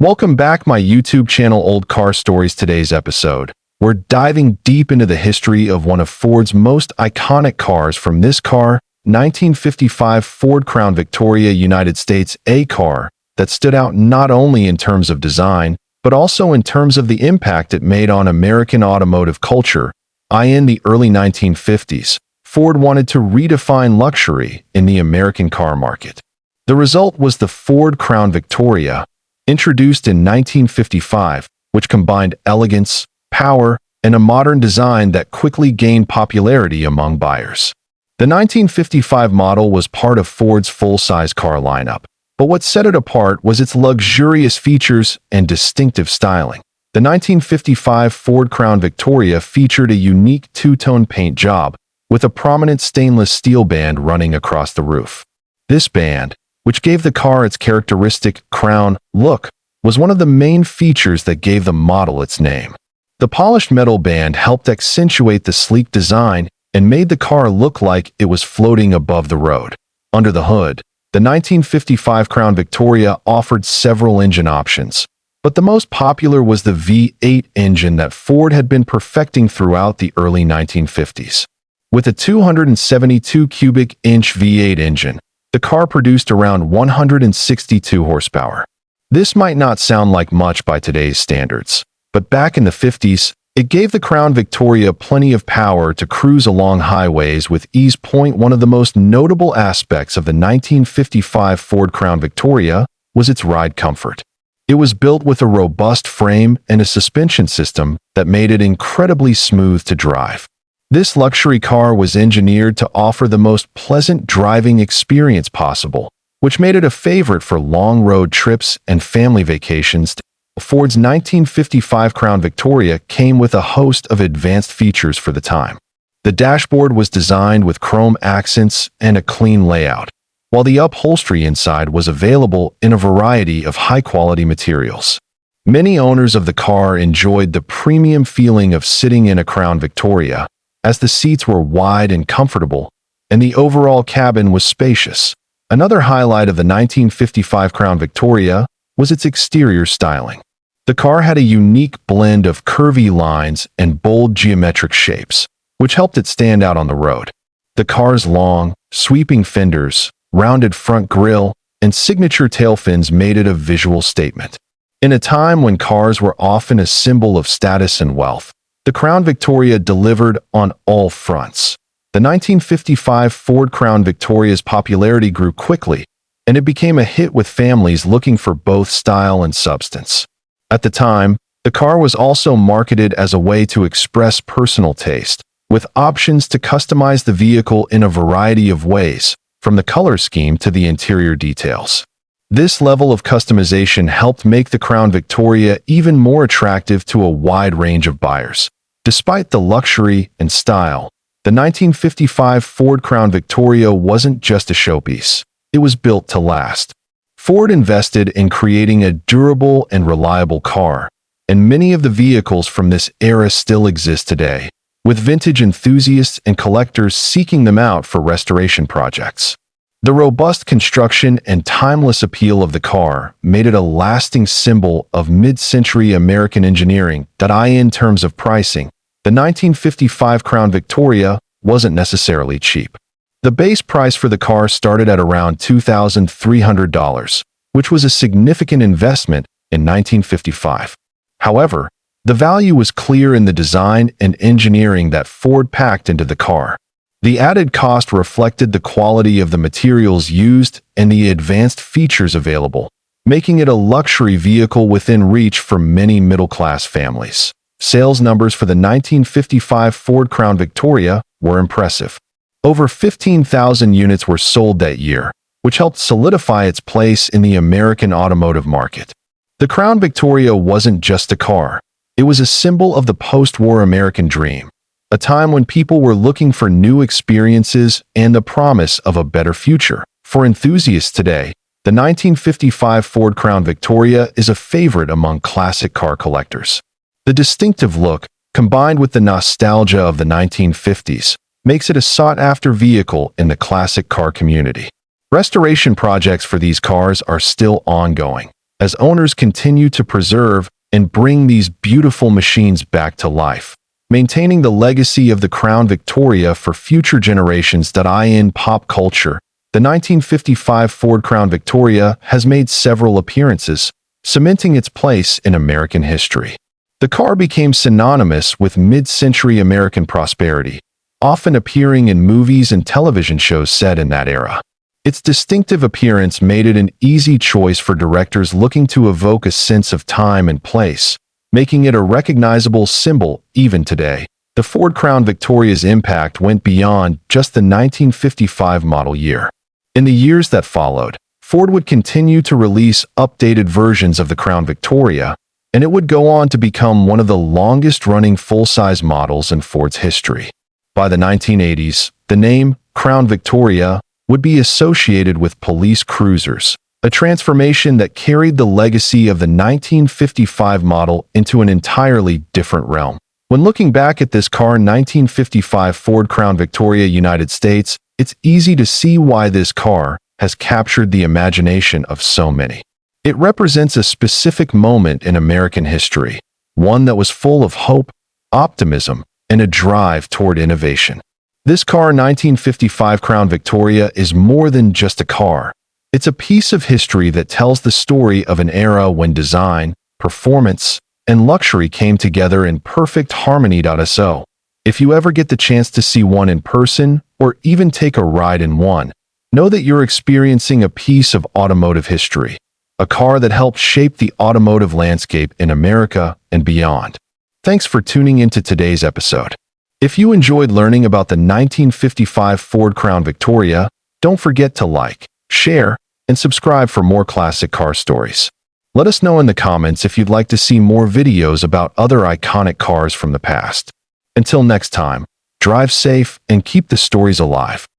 Welcome back my YouTube channel Old Car Stories. Today's episode, we're diving deep into the history of one of Ford's most iconic cars. From this car, 1955 Ford Crown Victoria, United States, a car that stood out not only in terms of design, but also in terms of the impact it made on American automotive culture. In the early 1950s, Ford wanted to redefine luxury in the American car market. The result was the Ford Crown Victoria, introduced in 1955, which combined elegance, power, and a modern design that quickly gained popularity among buyers. The 1955 model was part of Ford's full-size car lineup, but what set it apart was its luxurious features and distinctive styling. The 1955 Ford Crown Victoria featured a unique two-tone paint job, with a prominent stainless steel band running across the roof. This band, which gave the car its characteristic crown look, was one of the main features that gave the model its name. The polished metal band helped accentuate the sleek design and made the car look like it was floating above the road. Under the hood, the 1955 Crown Victoria offered several engine options, but the most popular was the V8 engine that Ford had been perfecting throughout the early 1950s. With a 272 cubic inch V8 engine, the car produced around 162 horsepower. This might not sound like much by today's standards, but back in the 50s, it gave the Crown Victoria plenty of power to cruise along highways with ease. One of the most notable aspects of the 1955 Ford Crown Victoria was its ride comfort. It was built with a robust frame and a suspension system that made it incredibly smooth to drive. This luxury car was engineered to offer the most pleasant driving experience possible, which made it a favorite for long road trips and family vacations. Ford's 1955 Crown Victoria came with a host of advanced features for the time. The dashboard was designed with chrome accents and a clean layout, while the upholstery inside was available in a variety of high-quality materials. Many owners of the car enjoyed the premium feeling of sitting in a Crown Victoria, as the seats were wide and comfortable, and the overall cabin was spacious. Another highlight of the 1955 Crown Victoria was its exterior styling. The car had a unique blend of curvy lines and bold geometric shapes, which helped it stand out on the road. The car's long, sweeping fenders, rounded front grille, and signature tail fins made it a visual statement. In a time when cars were often a symbol of status and wealth, the Crown Victoria delivered on all fronts. The 1955 Ford Crown Victoria's popularity grew quickly, and it became a hit with families looking for both style and substance. At the time, the car was also marketed as a way to express personal taste, with options to customize the vehicle in a variety of ways, from the color scheme to the interior details. This level of customization helped make the Crown Victoria even more attractive to a wide range of buyers. Despite the luxury and style, the 1955 Ford Crown Victoria wasn't just a showpiece. It was built to last. Ford invested in creating a durable and reliable car, and many of the vehicles from this era still exist today, with vintage enthusiasts and collectors seeking them out for restoration projects. The robust construction and timeless appeal of the car made it a lasting symbol of mid-century American engineering. In terms of pricing, the 1955 Crown Victoria wasn't necessarily cheap. The base price for the car started at around $2,300, which was a significant investment in 1955. However, the value was clear in the design and engineering that Ford packed into the car. The added cost reflected the quality of the materials used and the advanced features available, making it a luxury vehicle within reach for many middle-class families. Sales numbers for the 1955 Ford Crown Victoria were impressive. Over 15,000 units were sold that year, which helped solidify its place in the American automotive market. The Crown Victoria wasn't just a car. It was a symbol of the post-war American dream, a time when people were looking for new experiences and the promise of a better future. For enthusiasts today, the 1955 Ford Crown Victoria is a favorite among classic car collectors. The distinctive look, combined with the nostalgia of the 1950s, makes it a sought-after vehicle in the classic car community. Restoration projects for these cars are still ongoing, as owners continue to preserve and bring these beautiful machines back to life, maintaining the legacy of the Crown Victoria for future generations. In pop culture, the 1955 Ford Crown Victoria has made several appearances, cementing its place in American history. The car became synonymous with mid-century American prosperity, often appearing in movies and television shows set in that era. Its distinctive appearance made it an easy choice for directors looking to evoke a sense of time and place, making it a recognizable symbol even today. The Ford Crown Victoria's impact went beyond just the 1955 model year. In the years that followed, Ford would continue to release updated versions of the Crown Victoria, and it would go on to become one of the longest-running full-size models in Ford's history. By the 1980s, the name Crown Victoria would be associated with police cruisers, a transformation that carried the legacy of the 1955 model into an entirely different realm. When looking back at this car, 1955 Ford Crown Victoria, United States, it's easy to see why this car has captured the imagination of so many. It represents a specific moment in American history, one that was full of hope, optimism, and a drive toward innovation. This car, 1955 Crown Victoria, is more than just a car. It's a piece of history that tells the story of an era when design, performance, and luxury came together in perfect harmony. So, if you ever get the chance to see one in person or even take a ride in one, know that you're experiencing a piece of automotive history, a car that helped shape the automotive landscape in America and beyond. Thanks for tuning into today's episode. If you enjoyed learning about the 1955 Ford Crown Victoria, don't forget to like, share, and subscribe for more classic car stories. Let us know in the comments if you'd like to see more videos about other iconic cars from the past. Until next time, drive safe and keep the stories alive.